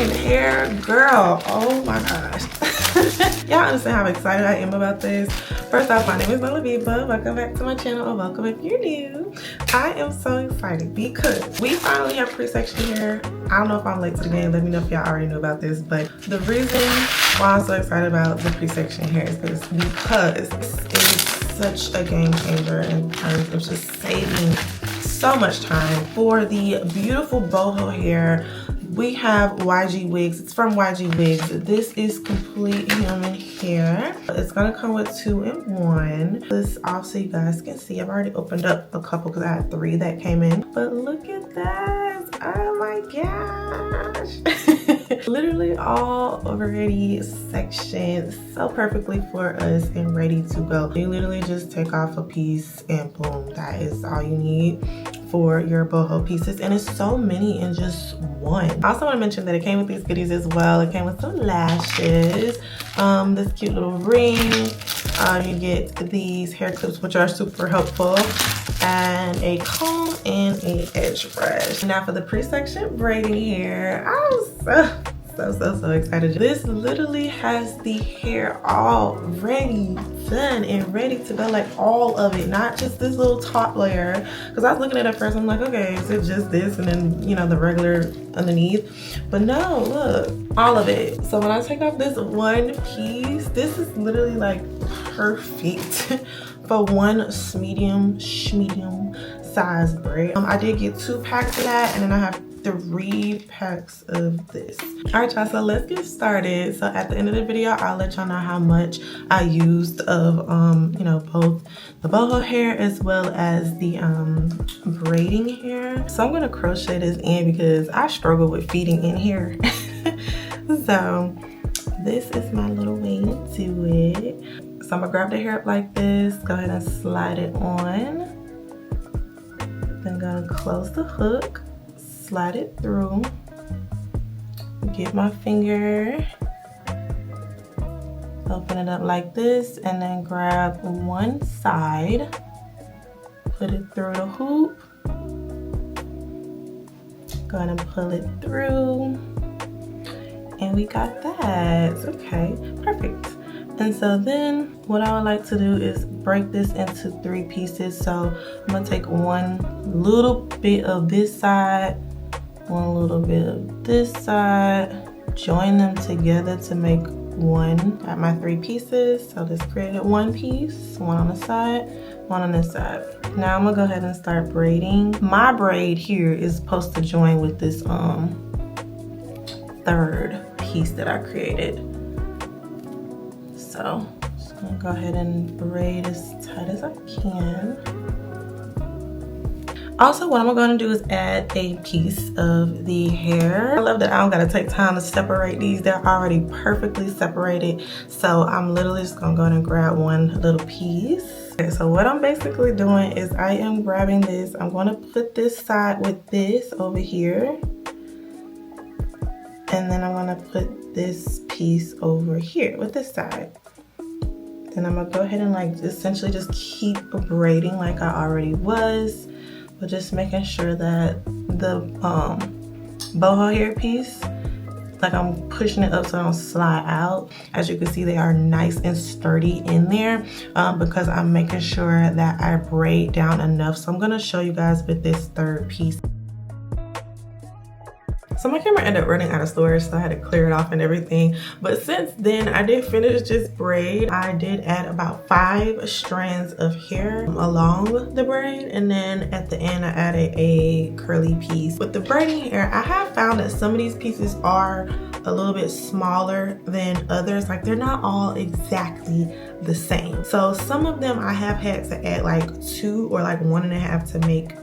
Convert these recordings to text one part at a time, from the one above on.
freaking hair, girl. Oh my gosh. Y'all understand how excited I am about this. First off, my name is Viva. Welcome back to my channel, or welcome if you're new. I am so excited because we finally have pre-section hair. I don't know if I'm late to the game. Let me know if y'all already knew about this, but the reason why I'm so excited about the pre-section hair is because it is such a game changer in terms of just saving so much time. For the beautiful boho hair, we have YGWIGS. It's from YGWIGS. This is complete human hair. It's gonna come with 2-in-1. This also, you guys can see, I've already opened up a couple because I had 3 that came in. But look at that. Oh my gosh. Literally all already sectioned so perfectly for us and ready to go. You literally just take off a piece and boom, that is all you need for your boho pieces, and it's so many in just one. I also want to mention that it came with these goodies as well. It came with some lashes, this cute little ring, you get these hair clips which are super helpful, and a comb and a edge brush. Now for the pre-section braiding hair, I'm so excited. This literally has the hair already done and ready to go, like all of it, not just this little top layer. Because I was looking at it first, I'm like, okay, is it just this and then, you know, the regular underneath? But no, look, all of it. So when I take off this one piece, this is literally like perfect for one medium size braid. I did get 2 packs of that, and then I have 3 packs of this. All right, y'all, so let's get started. So at the end of the video, I'll let y'all know how much I used of you know, both the boho hair as well as the braiding hair. So I'm gonna crochet this in because I struggle with feeding in here. So this is my little way to do it. So I'm gonna grab the hair up like this, go ahead and slide it on. Then gonna close the hook, slide it through, get my finger, open it up like this, and then grab one side, put it through the hoop, go ahead and pull it through, and we got that. Okay, perfect. And so then what I would like to do is break this into 3 pieces. So I'm gonna take one little bit of this side, one little bit of this side, join them together to make one. Got my 3 pieces, so just created 1 piece, one on the side, one on this side. Now I'm gonna go ahead and start braiding. My braid here is supposed to join with this 3rd piece that I created. So just gonna go ahead and braid as tight as I can. Also, what I'm gonna do is add a piece of the hair. I love that I don't gotta take time to separate these. They're already perfectly separated. So I'm literally just gonna go ahead and grab one little piece. Okay, so what I'm basically doing is I am grabbing this. I'm gonna put this side with this over here. And then I'm gonna put this piece over here with this side. Then I'm gonna go ahead and like essentially just keep braiding like I already was. But just making sure that the boho hair piece, like I'm pushing it up so I don't slide out. As you can see, they are nice and sturdy in there because I'm making sure that I braid down enough. So I'm gonna show you guys with this 3rd piece. So my camera ended up running out of storage, so I had to clear it off and everything. But since then, I did finish this braid. I did add about 5 strands of hair along the braid, and then at the end, I added a curly piece. With the braiding hair, I have found that some of these pieces are a little bit smaller than others. Like, they're not all exactly the same. So some of them I have had to add like 2 or like 1.5 to make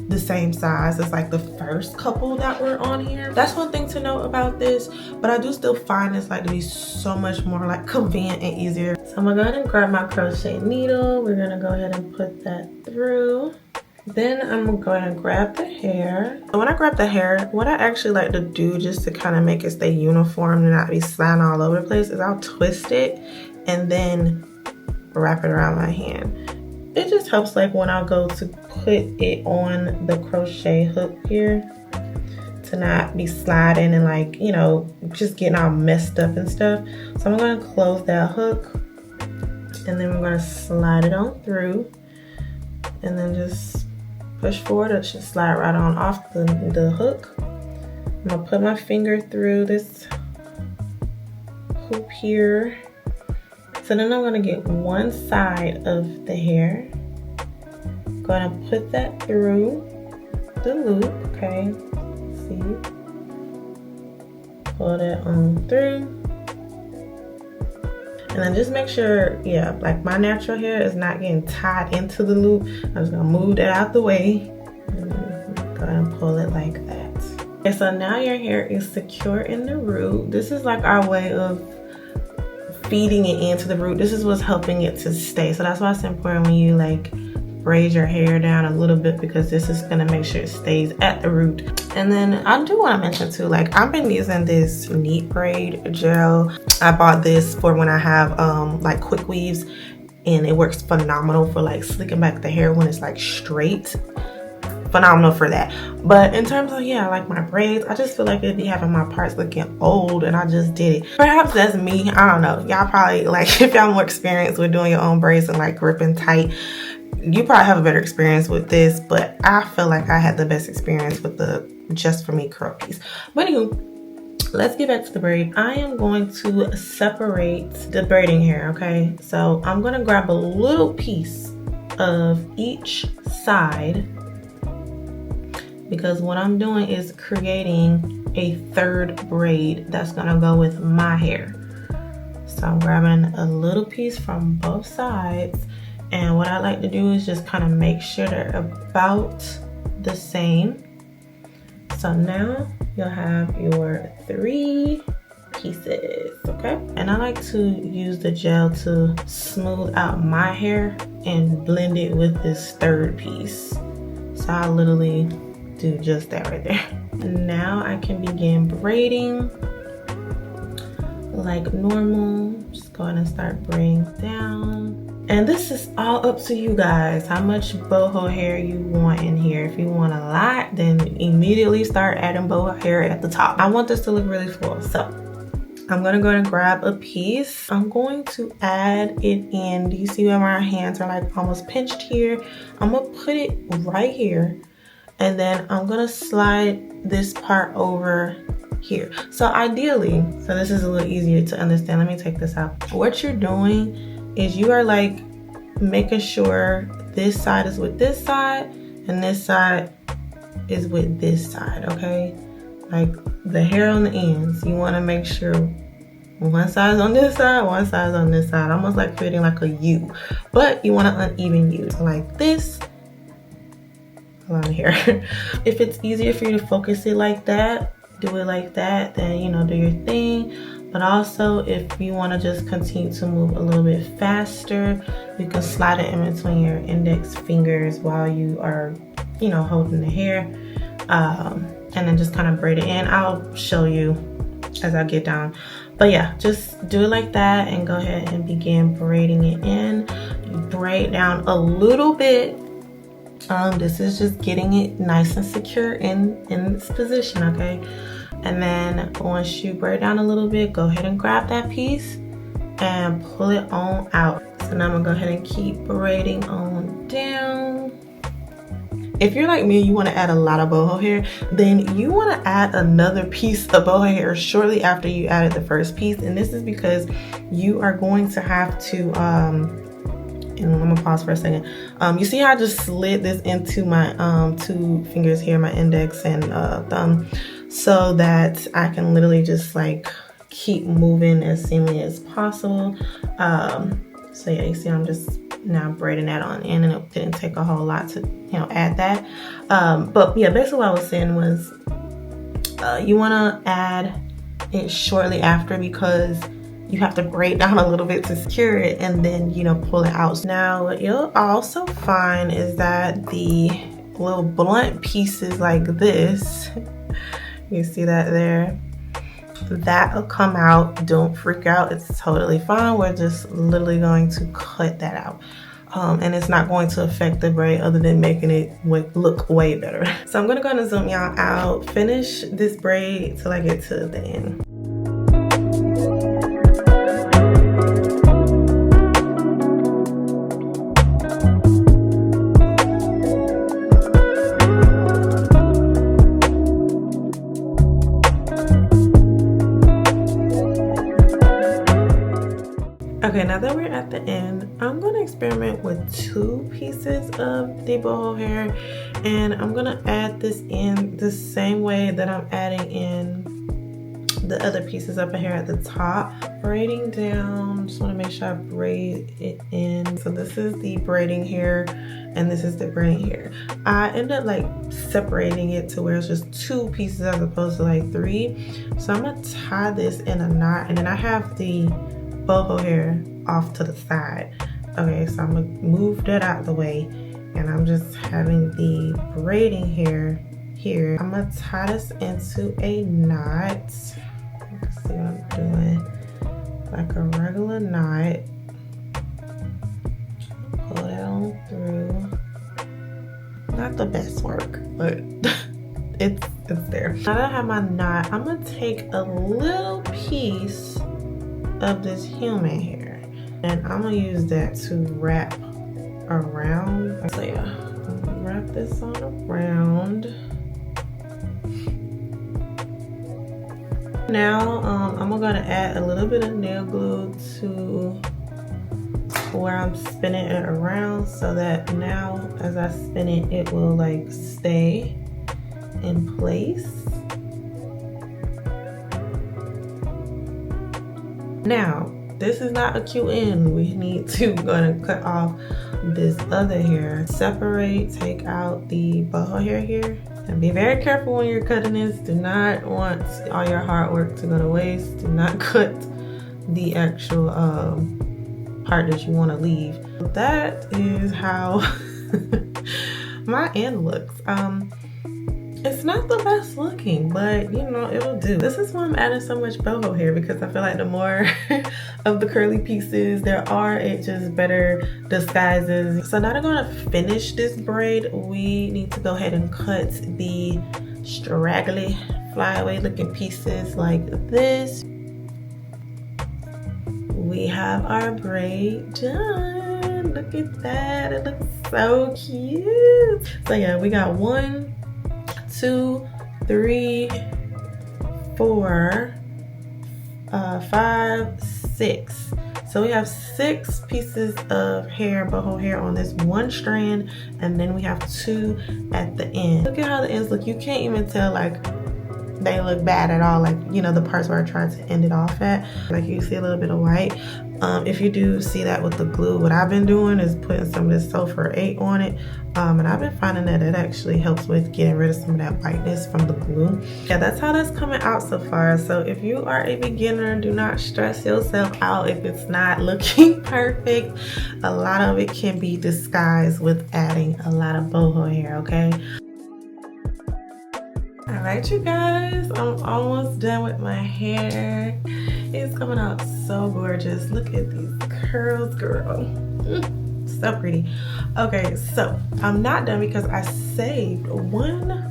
the same size as like the first couple that were on here. That's one thing to know about this, but I do still find this like to be so much more like convenient and easier. So I'm gonna go ahead and grab my crochet needle. We're gonna go ahead and put that through. Then I'm gonna go ahead and grab the hair. And when I grab the hair, what I actually like to do just to kind of make it stay uniform and not be sliding all over the place is I'll twist it and then wrap it around my hand. It just helps like when I go to put it on the crochet hook here to not be sliding and like, you know, just getting all messed up and stuff. So I'm going to close that hook, and then we're going to slide it on through, and then just push forward. It should slide right on off the hook. I'm going to put my finger through this hoop here. So then I'm going to get one side of the hair. Going to put that through the loop, okay? See? Pull that on through. And then just make sure, yeah, like my natural hair is not getting tied into the loop. I'm just gonna move that out the way. And go ahead and pull it like that. Okay, so now your hair is secure in the root. This is like our way of feeding it into the root. This is what's helping it to stay. So that's why it's important when you like braid your hair down a little bit, because this is gonna make sure it stays at the root. And then I do want to mention too, like I've been using this Neat Braid gel. I bought this for when I have like quick weaves, and it works phenomenal for like slicking back the hair when it's like straight. Phenomenal for that. But in terms of, yeah, like my braids, I just feel like it'd be having my parts looking old, and I just did it. Perhaps that's me, I don't know. Y'all probably, like, if y'all more experienced with doing your own braids and like gripping tight, you probably have a better experience with this, but I feel like I had the best experience with the Just For Me curl piece. But anywho, let's get back to the braid. I am going to separate the braiding hair, okay? So I'm gonna grab a little piece of each side, because what I'm doing is creating a third braid that's gonna go with my hair. So I'm grabbing a little piece from both sides. And what I like to do is just kind of make sure they're about the same. So now you'll have your 3 pieces, okay? And I like to use the gel to smooth out my hair and blend it with this third piece. So I literally do just that right there. And now I can begin braiding like normal. Just go ahead and start braiding down. And this is all up to you guys, how much boho hair you want in here. If you want a lot, then immediately start adding boho hair at the top. I want this to look really full, so I'm gonna go and grab a piece. I'm going to add it in. Do you see where my hands are like almost pinched here? I'm gonna put it right here, and then I'm gonna slide this part over here. So ideally, so this is a little easier to understand. Let me take this out. What you're doing is you are like making sure this side is with this side and this side is with this side, okay? Like the hair on the ends, you want to make sure one side is on this side, one side is on this side, almost like creating like a U, but you want an uneven U. So like this, along here. If it's easier for you to focus it like that, do it like that, then, you know, do your thing. But also, if you want to just continue to move a little bit faster, you can slide it in between your index fingers while you are, you know, holding the hair, and then just kind of braid it in. I'll show you as I get down. But yeah, just do it like that and go ahead and begin braiding it in. You braid down a little bit. This is just getting it nice and secure in its position, okay? And then once you braid down a little bit, go ahead and grab that piece and pull it on out. So now I'm gonna go ahead and keep braiding on down. If you're like me, you wanna add a lot of boho hair, then you wanna add another piece of boho hair shortly after you added the first piece. And this is because you are going to have to, and I'm gonna pause for a second. You see how I just slid this into my 2 fingers here, my index and thumb, so that I can literally just like keep moving as seamlessly as possible. So yeah, you see I'm just now braiding that on in, and it didn't take a whole lot to, you know, add that. But yeah, basically what I was saying was you wanna add it shortly after, because you have to braid down a little bit to secure it and then, you know, pull it out. Now what you'll also find is that the little blunt pieces like this, you see that there, that'll come out. Don't freak out, it's totally fine. We're just literally going to cut that out. and it's not going to affect the braid other than making it look way better. So I'm gonna go ahead and zoom y'all out, finish this braid till I get to the end. Okay, now that we're at the end, I'm gonna experiment with 2 pieces of the boho hair, and I'm gonna add this in the same way that I'm adding in the other pieces up here at the top. Braiding down, just wanna make sure I braid it in. So this is the braiding hair, and this is the braiding hair. I end up like separating it to where it's just 2 pieces as opposed to like 3. So I'm gonna tie this in a knot, and then I have the boho hair off to the side. Okay, so I'm gonna move that out of the way, and I'm just having the braiding hair here. I'm gonna tie this into a knot. You can see what I'm doing, like a regular knot. Pull that on through. Not the best work, but it's there. Now that I have my knot, I'm gonna take a little piece of this human hair, and I'm gonna use that to wrap around. So yeah, I'm gonna wrap this on around. Now I'm gonna add a little bit of nail glue to where I'm spinning it around, so that now as I spin it, it will like stay in place. Now, this is not a cute end. We need to gonna cut off this other hair. Separate, take out the boho hair here. And be very careful when you're cutting this. Do not want all your hard work to go to waste. Do not cut the actual part that you want to leave. That is how my end looks. It's not the best looking, but you know, it'll do. This is why I'm adding so much boho hair, because I feel like the more of the curly pieces there are, it just better disguises. So now that I'm gonna finish this braid, we need to go ahead and cut the straggly flyaway looking pieces like this. We have our braid done. Look at that, it looks so cute. So yeah, we got 1, 2, 3, 4, 5, 6. So we have 6 pieces of hair, boho hair on this one strand, and then we have 2 at the end. Look at how the ends look. You can't even tell like they look bad at all, like, you know, the parts where I tried to end it off at. Like you see a little bit of white. If you do see that with the glue, what I've been doing is putting some of this sulfur 8 on it, and I've been finding that it actually helps with getting rid of some of that whiteness from the glue. Yeah, that's how that's coming out so far. So if you are a beginner, do not stress yourself out if it's not looking perfect. A lot of it can be disguised with adding a lot of boho hair, okay? All right, you guys, I'm almost done with my hair. It's coming out so gorgeous. Look at these curls, girl. So pretty. Okay, so I'm not done because I saved one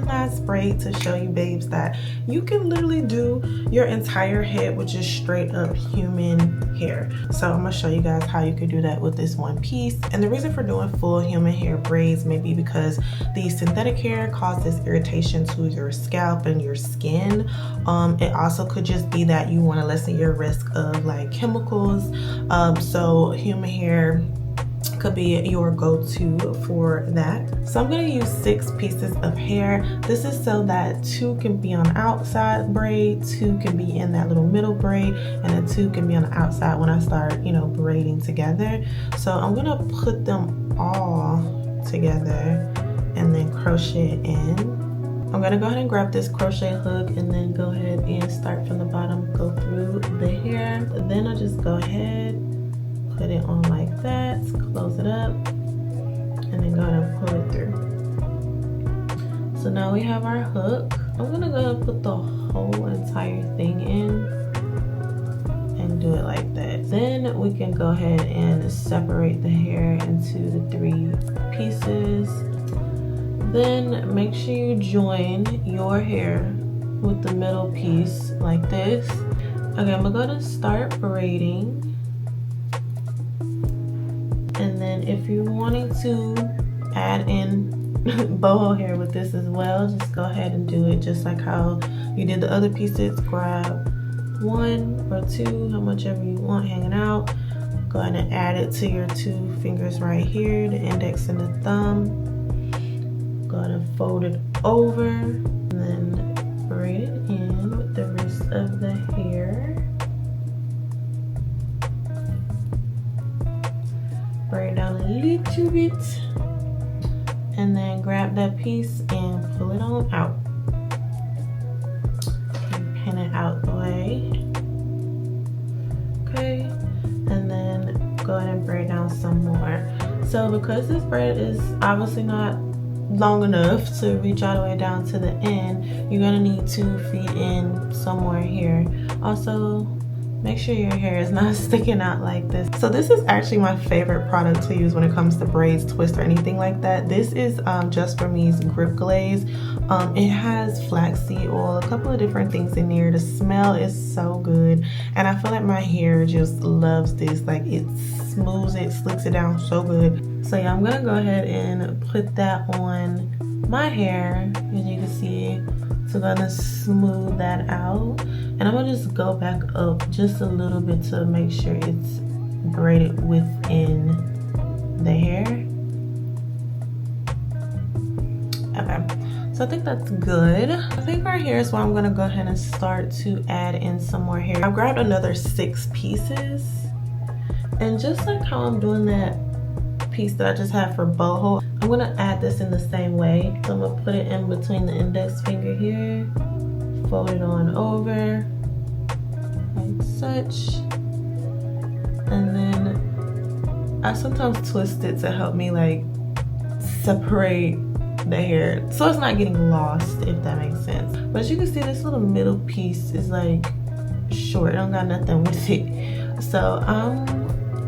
last braid to show you babes that you can literally do your entire head with just straight up human hair. So I'm gonna show you guys how you could do that with this one piece. And the reason for doing full human hair braids may be because the synthetic hair causes irritation to your scalp and your skin. It also could just be that you want to lessen your risk of like chemicals. So human hair could be your go-to for that. So I'm going to use 6 pieces of hair. This is so that 2 can be on the outside braid, 2 can be in that little middle braid, and then 2 can be on the outside when I start, you know, braiding together. So I'm going to put them all together and then crochet it in. I'm going to go ahead and grab this crochet hook and then go ahead and start from the bottom, go through the hair. Then I'll just go ahead, put it on like that, close it up, and then go ahead and pull it through. So now we have our hook. I'm gonna go and put the whole entire thing in and do it like that. Then we we can go ahead and separate the hair into the 3 pieces. Then make sure you join your hair with the middle piece like this. Okay, I'm gonna start braiding. And then if you're wanting to add in boho hair with this as well, just go ahead and do it just like how you did the other pieces. Grab 1 or 2, how much ever you want hanging out. Go ahead and add it to your 2 fingers right here, the index and the thumb. Go ahead and fold it over and then braid it in with the rest of the hair. Braid down a little bit. And then grab that piece and pull it on out. And pin it out the way. Okay, and then go ahead and braid down some more. So because this braid is obviously not long enough to reach all the way down to the end, you're gonna need to feed in some more here. Also, make sure your hair is not sticking out like this. So this is actually my favorite product to use when it comes to braids, twists, or anything like that. This is Just For Me's Grip Glaze. It has flaxseed oil, a couple of different things in there. The smell is so good, and I feel like my hair just loves this. Like, it smooths it, slicks it down so good. So yeah, I'm gonna go ahead and put that on my hair, as you can see. So I'm gonna smooth that out, and I'm gonna just go back up just a little bit to make sure it's braided within the hair. Okay, so I think that's good. I think right here is where I'm gonna go ahead and start to add in some more hair. I grabbed another 6 pieces, and just like how I'm doing that piece that I just had for boho, I'm gonna add this in the same way. So I'm gonna put it in between the index finger here, fold it on over like such, and then I sometimes twist it to help me like separate the hair so it's not getting lost, if that makes sense. But as you can see, this little middle piece is like short, I don't got nothing with it. So I'm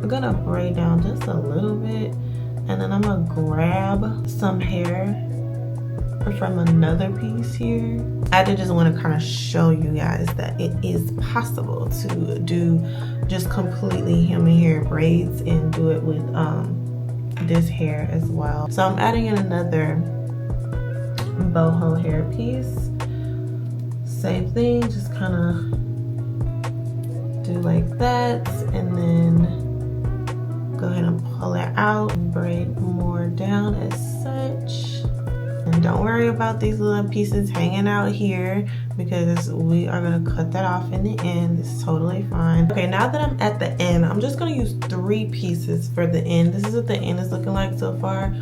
gonna braid down just a little bit, and then I'm gonna grab some hair from another piece here. I did just want to kind of show you guys that it is possible to do just completely human hair braids and do it with this hair as well. So I'm adding in another boho hair piece. Same thing, just kind of do like that, and then go ahead and pull it out and braid more down as such. And don't worry about these little pieces hanging out here, because we are gonna cut that off in the end. It's totally fine. Okay, now that I'm at the end, I'm just gonna use 3 pieces for the end. This is what the end is looking like so far.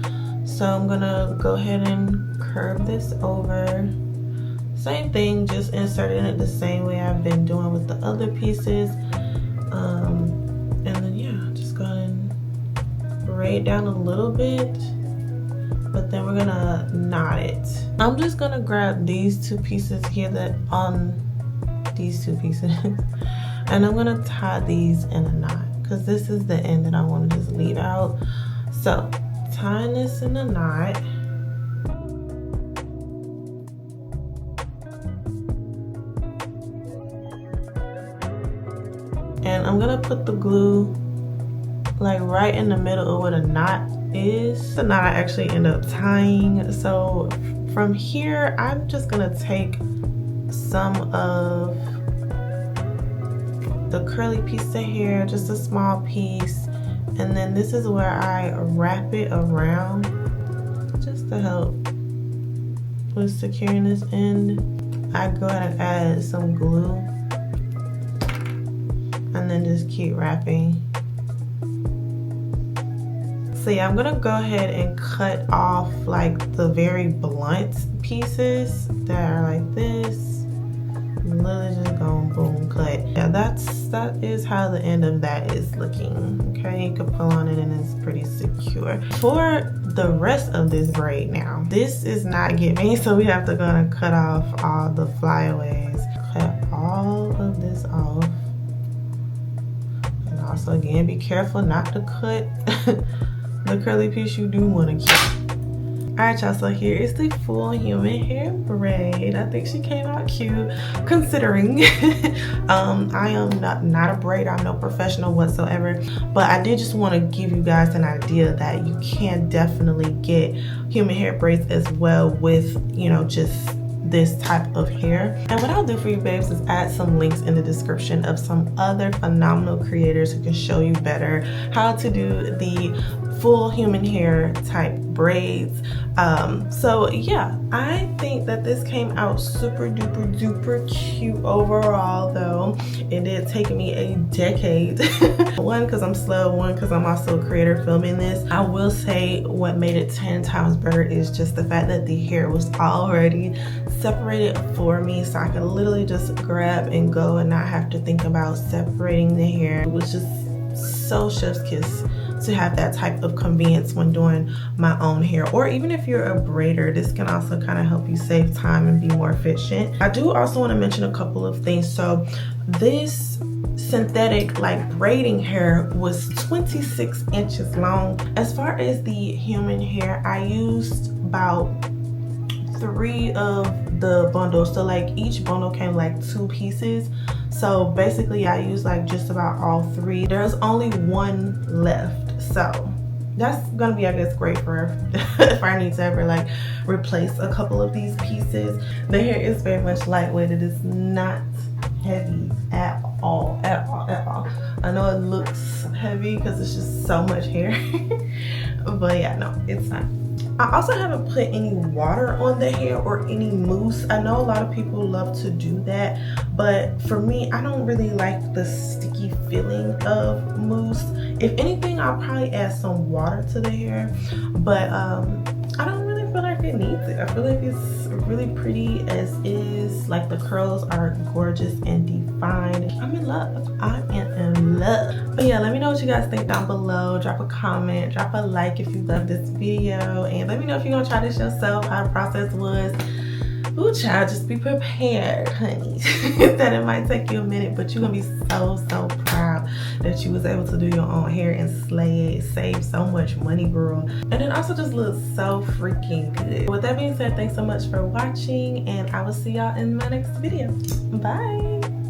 So I'm gonna go ahead and curve this over. Same thing, just inserting it the same way I've been doing with the other pieces. And then yeah, just go ahead and braid down a little bit, but then we're gonna knot it. I'm just gonna grab these 2 pieces here that on these 2 pieces and I'm gonna tie these in a knot, because this is the end that I want to just leave out. So tying this in a knot, and I'm gonna put the glue like right in the middle of where the knot is. The knot I actually end up tying. So from here, I'm just gonna take some of the curly piece of hair, just a small piece, and then this is where I wrap it around just to help with securing this end. I go ahead and add some glue and then just keep wrapping. So yeah, I'm gonna go ahead and cut off like the very blunt pieces that are like this. Literally just going boom, cut. Yeah, that is how the end of that is looking. Okay, you can pull on it and it's pretty secure. For the rest of this braid now, this is not giving, so we have to go and cut off all the flyaways. Cut all of this off. Also, again, be careful not to cut the curly piece you do want to keep. Alright, y'all, so here is the full human hair braid. I think she came out cute considering I am not a braider. I'm no professional whatsoever, but I did just want to give you guys an idea that you can definitely get human hair braids as well with, you know, just this type of hair. And what I'll do for you babes is add some links in the description of some other phenomenal creators who can show you better how to do the full human hair type braids. So yeah, I think that this came out super duper cute overall, though it did take me a decade. One, because I'm slow, one, because I'm also a creator filming this. I will say what made it 10 times better is just the fact that the hair was already separated for me, so I could literally just grab and go and not have to think about separating the hair. It was just so chef's kiss to have that type of convenience when doing my own hair. Or even if you're a braider, this can also kind of help you save time and be more efficient. I do also want to mention a couple of things. So this synthetic like braiding hair was 26 inches long. As far as the human hair, I used about 3 of the bundles, so like each bundle came like 2 pieces. So basically I used like just about all 3. There's only 1 left, so that's gonna be, I guess, great for if I need to ever like replace a couple of these pieces. The hair is very much lightweight. It is not heavy at all. I know it looks heavy because it's just so much hair but yeah, no, it's not. I also haven't put any water on the hair or any mousse. I know a lot of people love to do that, but for me, I don't really like the sticky feeling of mousse. If anything, I'll probably add some water to the hair, but I don't really feel like it needs it. I feel like it's really pretty as is. Like the curls are gorgeous and defined. I'm in love. I am in love. But yeah, let me know what you guys think down below. Drop a comment, drop a like if you love this video, and let me know if you're gonna try this yourself, how the process was. Ooh, child, just be prepared, honey. That it might take you a minute, but you're gonna be so proud that you was able to do your own hair and slay it. Save so much money, girl. And it also just looks so freaking good. With that being said, thanks so much for watching, and I will see y'all in my next video. Bye.